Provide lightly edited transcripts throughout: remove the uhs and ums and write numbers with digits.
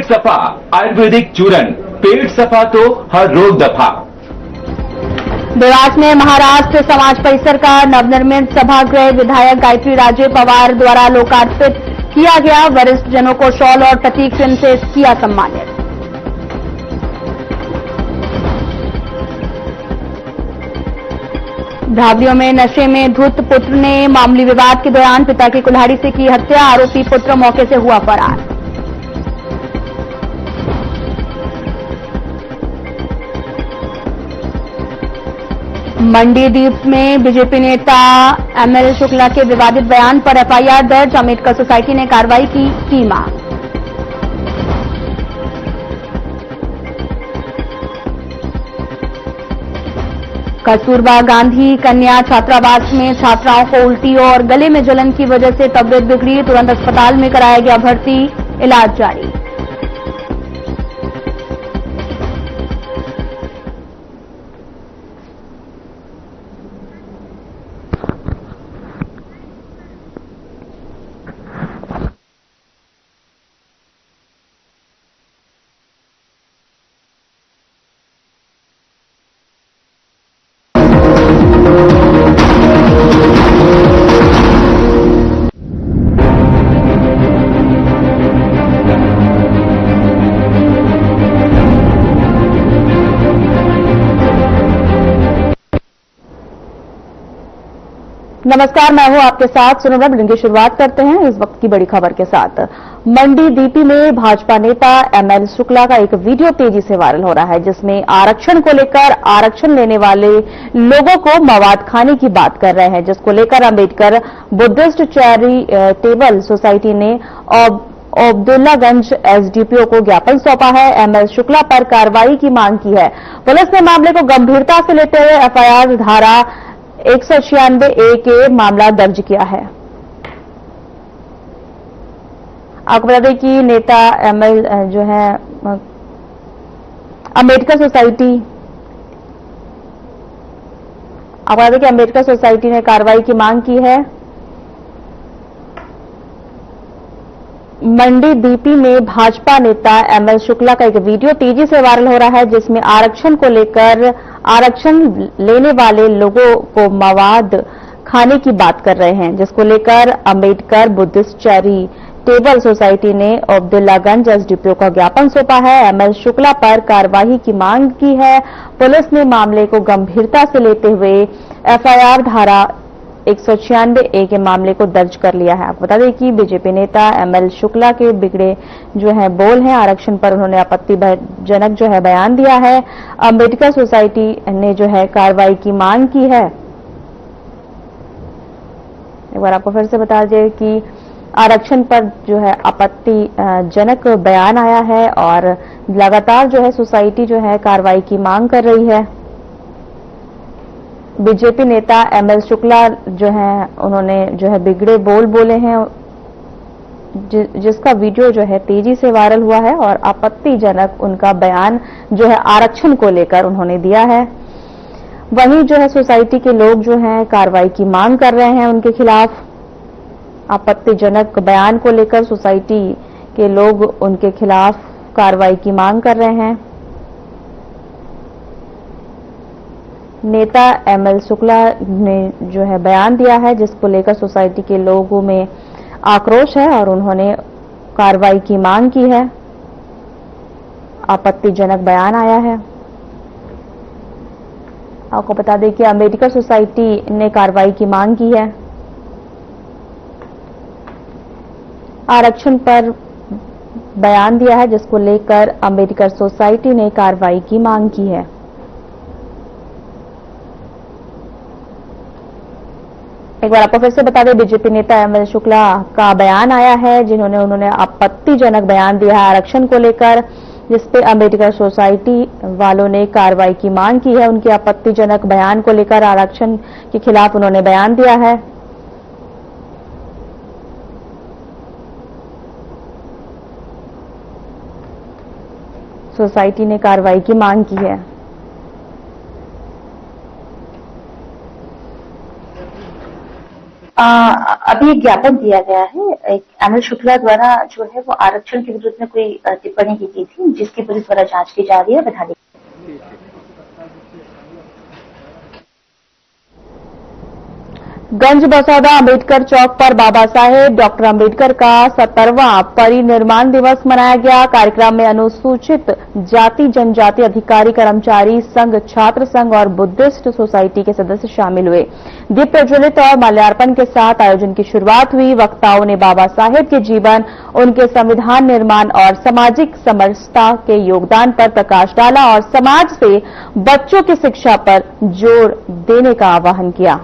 सफा आयुर्वेदिक चूरन, पेट सफा तो हर रोग दफा। देवास में महाराष्ट्र समाज परिसर का नवनिर्मित सभागृह विधायक गायत्री राजे पवार द्वारा लोकार्पित किया गया। वरिष्ठ जनों को शॉल और प्रतीक चिन्ह से किया सम्मानित। धावलियों में नशे में धुत पुत्र ने मामूली विवाद के दौरान पिता की कुल्हाड़ी से की हत्या। आरोपी पुत्र मौके से हुआ फरार। मंडीदीप में बीजेपी नेता एमएल शुक्ला के विवादित बयान पर एफआईआर दर्ज। अम्बेडकर सोसाइटी ने कार्रवाई की मांग। कस्तूरबा गांधी कन्या छात्रावास में छात्राओं को उल्टी और गले में जलन की वजह से तबीयत बिगड़ी। तुरंत अस्पताल में कराया गया भर्ती, इलाज जारी। नमस्कार, मैं हूं आपके साथ सुनोरा। बुलेटिन की शुरुआत करते हैं इस वक्त की बड़ी खबर के साथ। मंडीदीपी में भाजपा नेता एमएल शुक्ला का एक वीडियो तेजी से वायरल हो रहा है, जिसमें आरक्षण को लेकर आरक्षण लेने वाले लोगों को मवाद खाने की बात कर रहे हैं, जिसको लेकर अम्बेडकर बुद्धिस्ट चैरिटेबल सोसाइटी ने अब्दुल्लागंज एसडीपीओ को ज्ञापन सौंपा है। एमएल शुक्ला पर कार्रवाई की मांग की है। पुलिस ने मामले को गंभीरता से लेते हुए एफआईआर धारा 196A के मामला दर्ज किया है। आपको बता दें कि नेता एमएल जो है अम्बेडकर सोसाइटी ने कार्रवाई की मांग की है। मंडीदीपी में भाजपा नेता एमएल शुक्ला का एक वीडियो तेजी से वायरल हो रहा है, जिसमें आरक्षण को लेकर आरक्षण लेने वाले लोगों को मवाद खाने की बात कर रहे हैं, जिसको लेकर अम्बेडकर बुद्धिस्ट चैरिटेबल सोसाइटी ने अब्दुल्लागंज एसडीपीओ का ज्ञापन सौंपा है। एमएल शुक्ला पर कार्रवाई की मांग की है। पुलिस ने मामले को गंभीरता से लेते हुए एफआईआर धारा 196A के मामले को दर्ज कर लिया है। आपको बता दें कि बीजेपी नेता एमएल शुक्ला के बिगड़े जो है बोल हैं, आरक्षण पर उन्होंने आपत्तिजनक जो है बयान दिया है। अम्बेडकर सोसाइटी ने जो है कार्रवाई की मांग की है। एक बार आपको फिर से बता दें कि आरक्षण पर जो है आपत्तिजनक बयान आया है और लगातार जो है सोसाइटी जो है कार्रवाई की मांग कर रही है। बीजेपी नेता एमएल शुक्ला जो है उन्होंने जो है बिगड़े बोल बोले हैं, जिसका वीडियो जो है तेजी से वायरल हुआ है और आपत्तिजनक उनका बयान जो है आरक्षण को लेकर उन्होंने दिया है। वहीं जो है सोसाइटी के लोग जो हैं कार्रवाई की मांग कर रहे हैं उनके खिलाफ। आपत्तिजनक बयान को लेकर सोसाइटी के लोग उनके खिलाफ कार्रवाई की मांग कर रहे हैं। नेता एमएल शुक्ला ने जो है बयान दिया है, जिसको लेकर सोसाइटी के लोगों में आक्रोश है और उन्होंने कार्रवाई की मांग की है। आपत्तिजनक बयान आया है। आपको बता दें कि अम्बेडकर सोसाइटी ने कार्रवाई की मांग की है। आरक्षण पर बयान दिया है, जिसको लेकर अम्बेडकर सोसाइटी ने कार्रवाई की मांग की है। एक बार आपको फिर से बता दें, बीजेपी नेता एमएल शुक्ला का बयान आया है, उन्होंने आपत्तिजनक बयान दिया है आरक्षण को लेकर, जिसपे अम्बेडकर सोसाइटी वालों ने कार्रवाई की मांग की है। उनके आपत्तिजनक बयान को लेकर आरक्षण के खिलाफ उन्होंने बयान दिया है। सोसाइटी ने कार्रवाई की मांग की है। अभी एक ज्ञापन दिया गया है। एक एमएल शुक्ला द्वारा जो है वो आरक्षण के विरुद्ध में कोई टिप्पणी की थी, जिसकी पुलिस द्वारा जांच की जा रही है। बता दें गंज बसौदा अंबेडकर चौक पर बाबा साहेब डॉक्टर अंबेडकर का 70वां परिनिर्माण दिवस मनाया गया। कार्यक्रम में अनुसूचित जाति जनजाति अधिकारी कर्मचारी संघ, छात्र संघ और बुद्धिस्ट सोसाइटी के सदस्य शामिल हुए। दीप प्रज्वलित और माल्यार्पण के साथ आयोजन की शुरुआत हुई। वक्ताओं ने बाबा साहेब के जीवन, उनके संविधान निर्माण और सामाजिक समरसता के योगदान पर प्रकाश डाला और समाज से बच्चों की शिक्षा पर जोर देने का आह्वान किया।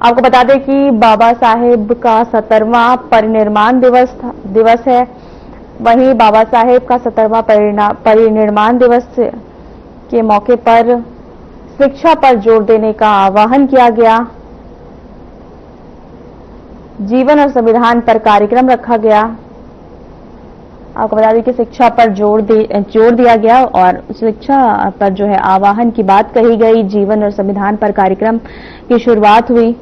आपको बता दें कि बाबा साहेब का 70वां परिनिर्माण दिवस है। वहीं बाबा साहेब का 70वां परिनिर्माण दिवस के मौके पर शिक्षा पर जोर देने का आह्वान किया गया। जीवन और संविधान पर कार्यक्रम रखा गया। आपको बता दें कि शिक्षा पर जोर दिया गया और शिक्षा पर जो है आह्वान की बात कही गई। जीवन और संविधान पर कार्यक्रम की शुरुआत हुई।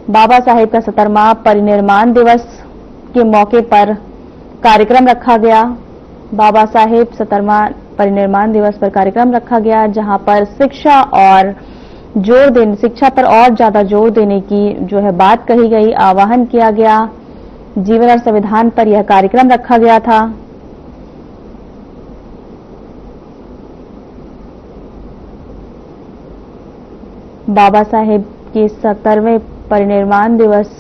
बाबा साहेब का 70वां परिनिर्माण दिवस के मौके पर कार्यक्रम रखा गया। बाबा साहेब 70वां परिनिर्माण दिवस पर कार्यक्रम रखा गया, जहां पर शिक्षा पर और ज्यादा जोर देने की जो है बात कही गई, आह्वान किया गया। जीवन और संविधान पर यह कार्यक्रम रखा गया था। बाबा साहेब के 70वें परिनिर्माण दिवस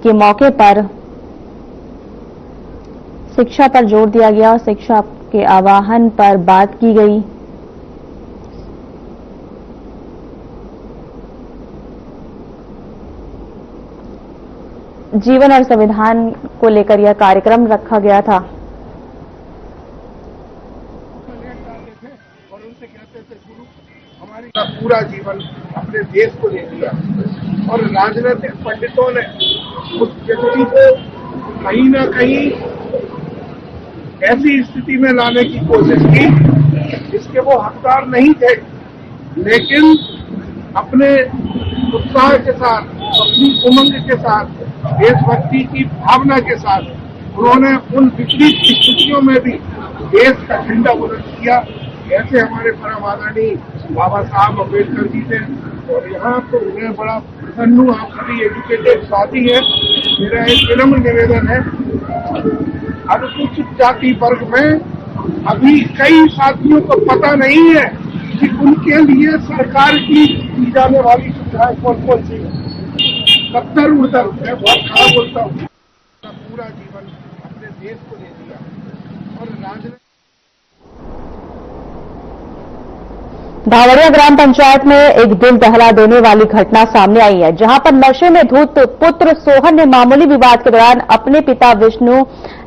के मौके पर शिक्षा पर जोर दिया गया और शिक्षा के आह्वान पर बात की गई। जीवन और संविधान को लेकर यह कार्यक्रम रखा गया था। और उनसे कहते थे गुरु हमारा पूरा जीवन अपने देश को दे दिया, और राजनीतिक पंडितों ने उस व्यक्ति को कहीं ना कहीं ऐसी स्थिति में लाने की कोशिश की जिसके वो हकदार नहीं थे, लेकिन अपने उत्साह के साथ, अपनी उमंग के साथ, देशभक्ति की भावना के साथ उन्होंने उन विपरीत स्थितियों में भी देश का झंडा बुलंद किया। ऐसे हमारे परम आदरणीय बाबा साहब अम्बेडकर जी थे, और यहाँ तो मैं बड़ा प्रसन्न हूँ। आप सभी एजुकेटेड साथी हैं। मेरा एक विनम्र निवेदन है, अनुसूचित जाति वर्ग में अभी कई साथियों को पता नहीं है कि उनके लिए सरकार की जाने वाली सुविधाएं कौन कौन सी है। 70 मैं बहुत खराब बोलता हूँ। पूरा जीवन अपने देश को दे दिया, और राजनीति धावड़िया ग्राम पंचायत में एक दिल दहला देने वाली घटना सामने आई है, जहां पर नशे में धुत पुत्र सोहन ने मामूली विवाद के दौरान अपने पिता विष्णु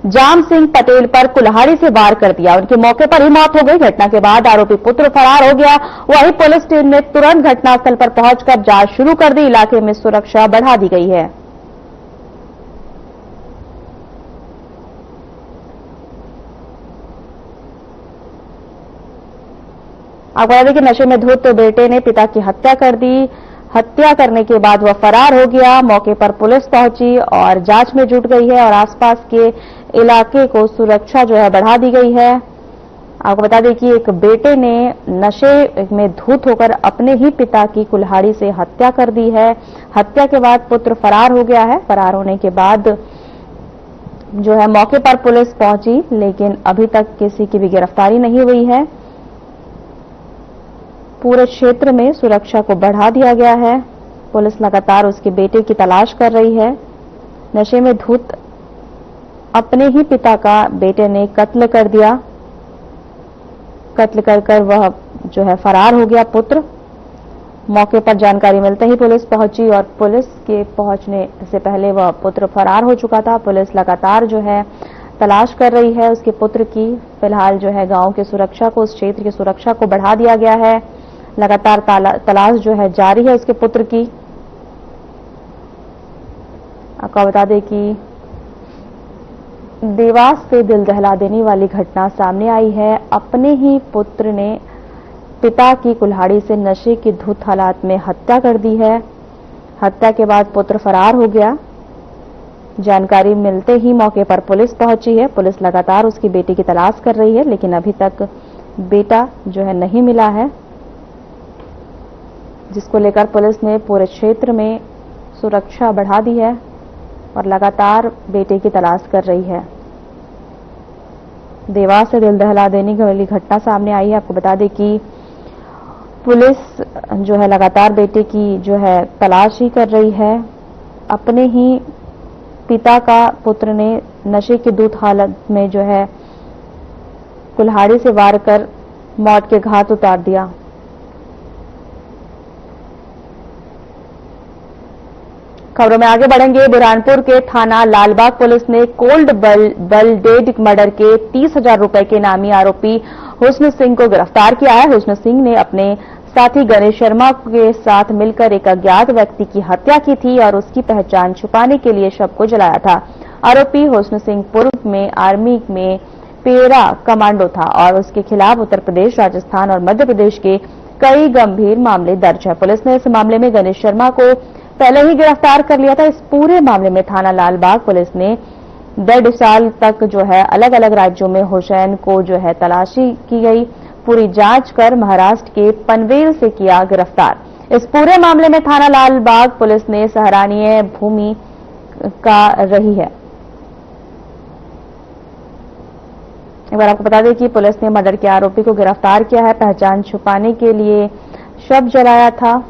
जाम सिंह पटेल पर कुल्हाड़ी से वार कर दिया। उनकी मौके पर ही मौत हो गई। घटना के बाद आरोपी पुत्र फरार हो गया। वहीं पुलिस टीम ने तुरंत घटनास्थल पर पहुंचकर जांच शुरू कर दी। इलाके में सुरक्षा बढ़ा दी गई है। आपको बता दें कि नशे में धुत बेटे ने पिता की हत्या कर दी। हत्या करने के बाद वह फरार हो गया। मौके पर पुलिस पहुंची और जांच में जुट गई है और आसपास के इलाके को सुरक्षा जो है बढ़ा दी गई है। आपको बता दें कि एक बेटे ने नशे में धुत होकर अपने ही पिता की कुल्हाड़ी से हत्या कर दी है। हत्या के बाद पुत्र फरार हो गया है। फरार होने के बाद जो है मौके पर पुलिस पहुंची, लेकिन अभी तक किसी की भी गिरफ्तारी नहीं हुई है। पूरे क्षेत्र में सुरक्षा को बढ़ा दिया गया है। पुलिस लगातार उसके बेटे की तलाश कर रही है। नशे में धुत अपने ही पिता का बेटे ने कत्ल कर दिया। कत्ल कर वह जो है फरार हो गया पुत्र। मौके पर जानकारी मिलते ही पुलिस पहुंची और पुलिस के पहुंचने से पहले वह पुत्र फरार हो चुका था। पुलिस लगातार जो है तलाश कर रही है उसके पुत्र की। फिलहाल जो है गांव की सुरक्षा को, उस क्षेत्र की सुरक्षा को बढ़ा दिया गया है। लगातार तलाश जो है जारी है उसके पुत्र की। आपको बता दें कि देवास से दिल दहला देने वाली घटना सामने आई है। अपने ही पुत्र ने पिता की कुल्हाड़ी से नशे की धुत हालात में हत्या कर दी है। हत्या के बाद पुत्र फरार हो गया। जानकारी मिलते ही मौके पर पुलिस पहुंची है। पुलिस लगातार उसकी बेटी की तलाश कर रही है, लेकिन अभी तक बेटा जो है नहीं मिला है, जिसको लेकर पुलिस ने पूरे क्षेत्र में सुरक्षा बढ़ा दी है और लगातार बेटे की तलाश कर रही है। देवास से दिल दहला देने वाली घटना सामने आई है। आपको बता दें कि पुलिस जो है लगातार बेटे की जो है तलाश ही कर रही है। अपने ही पिता का पुत्र ने नशे की धुत हालत में जो है कुल्हाड़ी से वार कर मौत के घाट उतार दिया। खबरों में आगे बढ़ेंगे। बुरहानपुर के थाना लालबाग पुलिस ने कोल्ड ब्लडेड मर्डर के 30,000 रुपए के इनामी आरोपी हुस्न सिंह को गिरफ्तार किया है। हुस्न सिंह ने अपने साथी गणेश शर्मा के साथ मिलकर एक अज्ञात व्यक्ति की हत्या की थी और उसकी पहचान छुपाने के लिए शव को जलाया था। आरोपी हुस्न सिंह पूर्व में आर्मी में पेरा कमांडो था और उसके खिलाफ उत्तर प्रदेश, राजस्थान और मध्य प्रदेश के कई गंभीर मामले दर्ज है। पुलिस ने इस मामले में गणेश शर्मा को पहले ही गिरफ्तार कर लिया था। इस पूरे मामले में थाना लालबाग पुलिस ने 1.5 साल तक जो है अलग अलग राज्यों में हुसैन को जो है तलाशी की गई। पूरी जांच कर महाराष्ट्र के पनवेल से किया गिरफ्तार। इस पूरे मामले में थाना लालबाग पुलिस ने सराहनीय भूमिका रही है। एक बार आपको बता दें कि पुलिस ने मर्डर के आरोपी को गिरफ्तार किया है। पहचान छुपाने के लिए शव जलाया था।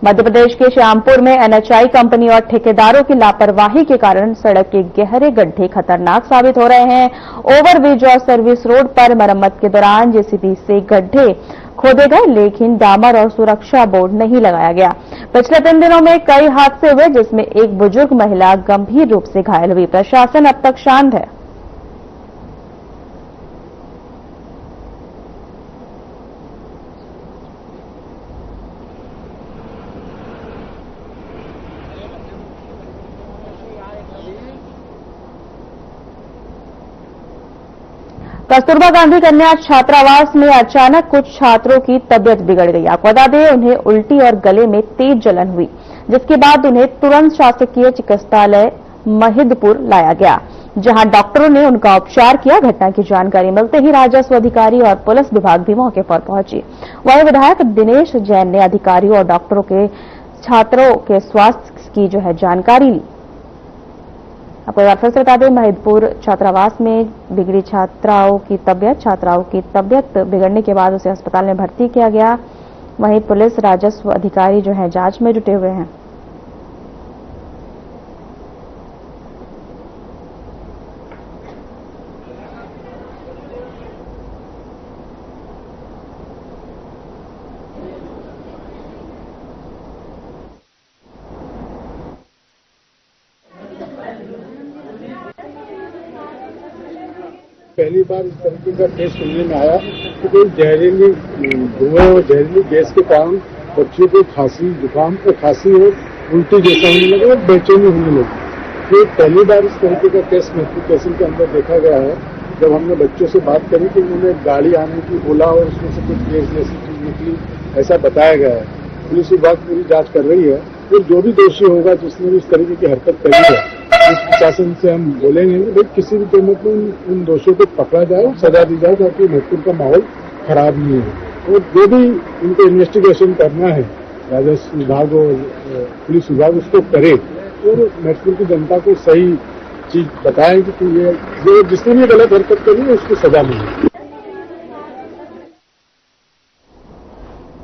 मध्य प्रदेश के श्यामपुर में एनएचआई कंपनी और ठेकेदारों की लापरवाही के कारण सड़क के गहरे गड्ढे खतरनाक साबित हो रहे हैं। ओवरब्रिज और सर्विस रोड पर मरम्मत के दौरान जेसीबी से गड्ढे खोदे गए, लेकिन डामर और सुरक्षा बोर्ड नहीं लगाया गया। पिछले 3 दिनों में कई हादसे हुए, जिसमें एक बुजुर्ग महिला गंभीर रूप से घायल हुई। प्रशासन अब तक शांत है। कस्तूरबा गांधी कन्या छात्रावास में अचानक कुछ छात्रों की तबीयत बिगड़ गई। आपको बता दें, उन्हें उल्टी और गले में तेज जलन हुई, जिसके बाद उन्हें तुरंत शासकीय चिकित्सालय महिदपुर लाया गया, जहां डॉक्टरों ने उनका उपचार किया। घटना की जानकारी मिलते ही राजस्व अधिकारी और पुलिस विभाग भी मौके पर पहुंची। वहीं विधायक दिनेश जैन ने अधिकारियों और डॉक्टरों के छात्रों के स्वास्थ्य की जो है जानकारी ली। आपको एक बार फिर से बता दें, महिदपुर छात्रावास में बिगड़ी छात्राओं की तबीयत बिगड़ने के बाद उसे अस्पताल में भर्ती किया गया। वहीं पुलिस, राजस्व अधिकारी जो है जांच में जुटे हुए हैं। पहली बार इस तरीके का केस सुनने में आया कि कोई जहरीली धुएं और जहरीली गैस के कारण बच्चों को खांसी, जुकाम और खांसी और उल्टी जैसा होने लगा और बेचैनी होने लगी। ये पहली बार इस तरीके का केस महफूज तहसील के अंदर देखा गया है। जब हमने बच्चों से बात करी तो उन्होंने गाड़ी आने की बोला और उसमें से कुछ गैस जैसी चीज निकली, ऐसा बताया गया है। पुलिस विभाग पूरी जांच कर रही है और जो भी दोषी होगा, जिसने भी इस तरीके की हरकत करी है, इस प्रशासन से हम बोलेंगे कि किसी भी कीमत में उन दोषियों को पकड़ा जाए और सजा दी जाए, ताकि महफूज का माहौल खराब नहीं हो। और जो भी इनको इन्वेस्टिगेशन करना है, राजस्व विभाग और पुलिस विभाग उसको करे और महफूज की जनता को सही चीज बताएं कि ये जिसने भी गलत हरकत करी है उसको सजा मिले।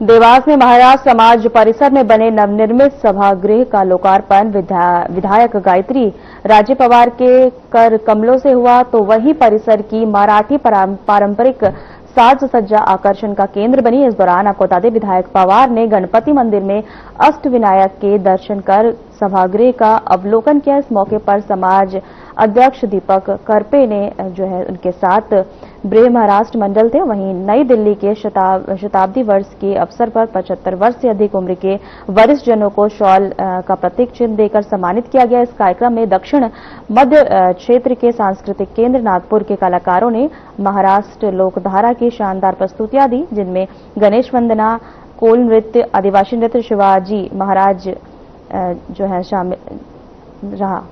देवास में महाराज समाज परिसर में बने नवनिर्मित सभागृह का लोकार्पण विधायक गायत्री राजे पवार के कर कमलों से हुआ, तो वहीं परिसर की मराठी पारंपरिक साज सज्जा आकर्षण का केंद्र बनी। इस दौरान आपको बता दें, विधायक पवार ने गणपति मंदिर में अष्टविनायक के दर्शन कर सभागृह का अवलोकन किया। इस मौके पर समाज अध्यक्ष दीपक करपे ने जो है उनके साथ ब्रे महाराष्ट्र मंडल थे। वहीं नई दिल्ली के शताब्दी वर्ष के अवसर पर 75 वर्ष से अधिक उम्र के वरिष्ठ जनों को शॉल का प्रतीक चिन्ह देकर सम्मानित किया गया। इस कार्यक्रम में दक्षिण मध्य क्षेत्र के सांस्कृतिक केंद्र नागपुर के कलाकारों ने महाराष्ट्र लोकधारा की शानदार प्रस्तुतियां दी, जिनमें गणेश वंदना, कोल नृत्य, आदिवासी नृत्य, शिवाजी महाराज जो है शामिल रहा।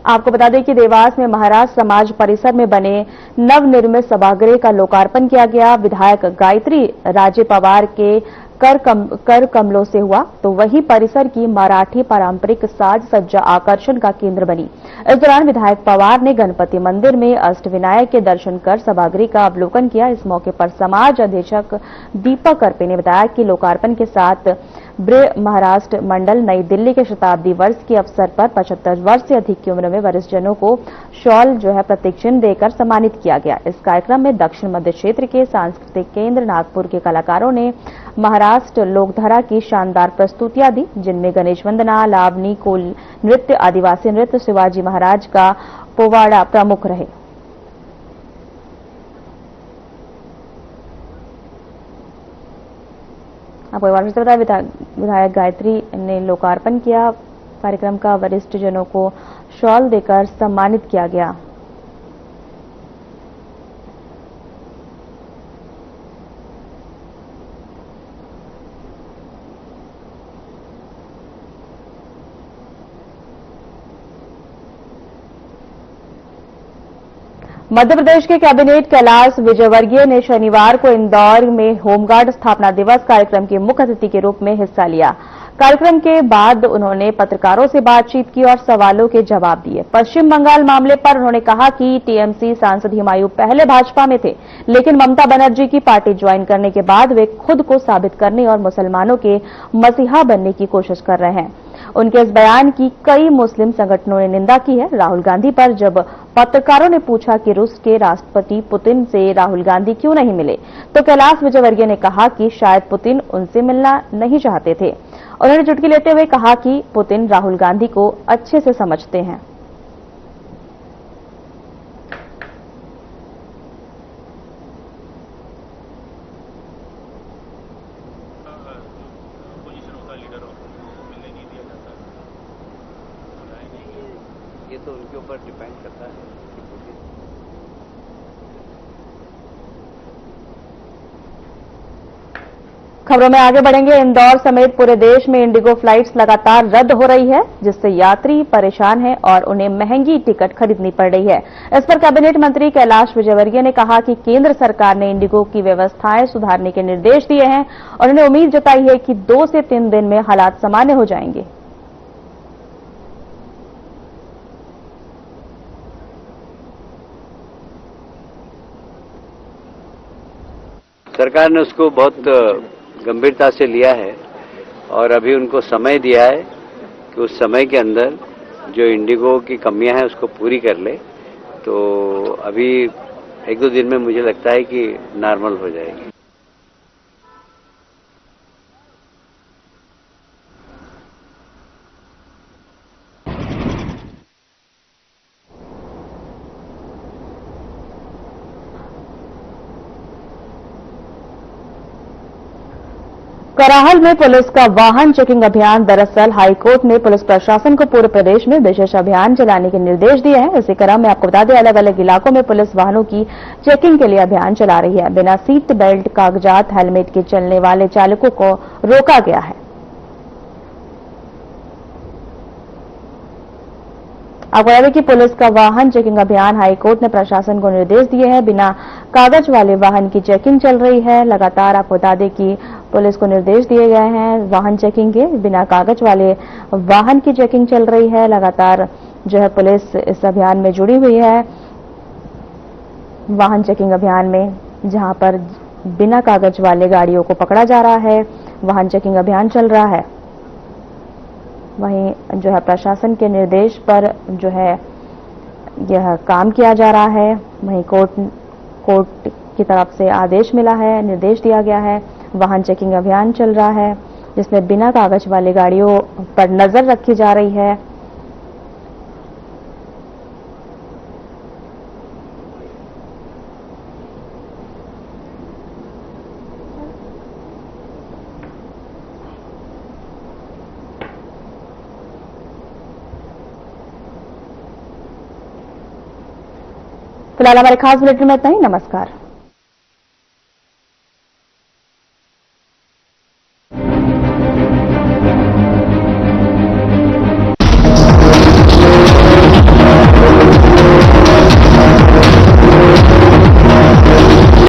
आपको बता दें कि देवास में महाराष्ट्र समाज परिसर में बने नवनिर्मित सभागृह का लोकार्पण किया गया। विधायक गायत्री राजे पवार के कर कमलों से हुआ, तो वही परिसर की मराठी पारंपरिक साज सज्जा आकर्षण का केंद्र बनी। इस दौरान विधायक पवार ने गणपति मंदिर में अष्टविनायक के दर्शन कर सभागृह का अवलोकन किया। इस मौके पर समाज अधीक्षक दीपक करपे ने बताया कि लोकार्पण के साथ ब्रे महाराष्ट्र मंडल नई दिल्ली के शताब्दी वर्ष के अवसर पर 75 वर्ष से अधिक की उम्र में वरिष्ठ जनों को शॉल जो है प्रतीक चिन्ह देकर सम्मानित किया गया। इस कार्यक्रम में दक्षिण मध्य क्षेत्र के सांस्कृतिक केंद्र नागपुर के कलाकारों ने महाराष्ट्र लोकधारा की शानदार प्रस्तुतियां दी, जिनमें गणेश वंदना, लावनी, कोल नृत्य, आदिवासी नृत्य, शिवाजी महाराज का पोवाड़ा प्रमुख रहे। आपको एक बार फिर से बताया, विधायक गायत्री ने लोकार्पण किया कार्यक्रम का। वरिष्ठ जनों को शॉल देकर सम्मानित किया गया। मध्य प्रदेश के कैबिनेट कैलाश विजयवर्गीय ने शनिवार को इंदौर में होमगार्ड स्थापना दिवस कार्यक्रम के मुख्य अतिथि के रूप में हिस्सा लिया। कार्यक्रम के बाद उन्होंने पत्रकारों से बातचीत की और सवालों के जवाब दिए। पश्चिम बंगाल मामले पर उन्होंने कहा कि टीएमसी सांसद हुमायूं पहले भाजपा में थे, लेकिन ममता बनर्जी की पार्टी ज्वाइन करने के बाद वे खुद को साबित करने और मुसलमानों के मसीहा बनने की कोशिश कर रहे हैं। उनके इस बयान की कई मुस्लिम संगठनों ने निंदा की है। राहुल गांधी पर जब पत्रकारों ने पूछा कि रूस के राष्ट्रपति पुतिन से राहुल गांधी क्यों नहीं मिले, तो कैलाश विजयवर्गीय ने कहा कि शायद पुतिन उनसे मिलना नहीं चाहते थे। उन्होंने चुटकी लेते हुए कहा कि पुतिन राहुल गांधी को अच्छे से समझते हैं। ये तो उनके ऊपर डिपेंड करता है कि खबरों में आगे बढ़ेंगे। इंदौर समेत पूरे देश में इंडिगो फ्लाइट्स लगातार रद्द हो रही है, जिससे यात्री परेशान हैं और उन्हें महंगी टिकट खरीदनी पड़ रही है। इस पर कैबिनेट मंत्री कैलाश विजयवर्गीय ने कहा कि केंद्र सरकार ने इंडिगो की व्यवस्थाएं सुधारने के निर्देश दिए हैं और उन्होंने उम्मीद जताई है कि 2 से 3 दिन में हालात सामान्य हो जाएंगे। सरकार ने उसको बहुत गंभीरता से लिया है और अभी उनको समय दिया है कि उस समय के अंदर जो इंडिगो की कमियां हैं उसको पूरी कर ले, तो अभी 1-2 दिन में मुझे लगता है कि नॉर्मल हो जाएगी। कराहल में पुलिस का वाहन चेकिंग अभियान। दरअसल हाईकोर्ट ने पुलिस प्रशासन को पूरे प्रदेश में विशेष अभियान चलाने के निर्देश दिए हैं। इसी क्रम में आपको बता दें, अलग अलग इलाकों में पुलिस वाहनों की चेकिंग के लिए अभियान चला रही है। बिना सीट बेल्ट, कागजात, हेलमेट के चलने वाले चालकों को रोका गया है। आपको बता दें कि पुलिस का वाहन चेकिंग अभियान हाईकोर्ट ने प्रशासन को निर्देश दिए हैं। बिना कागज वाले वाहन की चेकिंग चल रही है। लगातार आपको बता दें कि पुलिस को निर्देश दिए गए हैं वाहन चेकिंग के। बिना कागज वाले वाहन की चेकिंग चल रही है। लगातार जो है पुलिस इस अभियान में जुड़ी हुई है, वाहन चेकिंग अभियान में, जहां पर बिना कागज वाले गाड़ियों को पकड़ा जा रहा है। वाहन चेकिंग अभियान चल रहा है। वहीं जो है प्रशासन के निर्देश पर जो है यह काम किया जा रहा है। वहीं कोर्ट कोर्ट की तरफ से आदेश मिला है, निर्देश दिया गया है। वाहन चेकिंग अभियान चल रहा है जिसमें बिना कागज वाली गाड़ियों पर नजर रखी जा रही है। फिलहाल हमारे खास बुलेटिन में इतना ही। नमस्कार।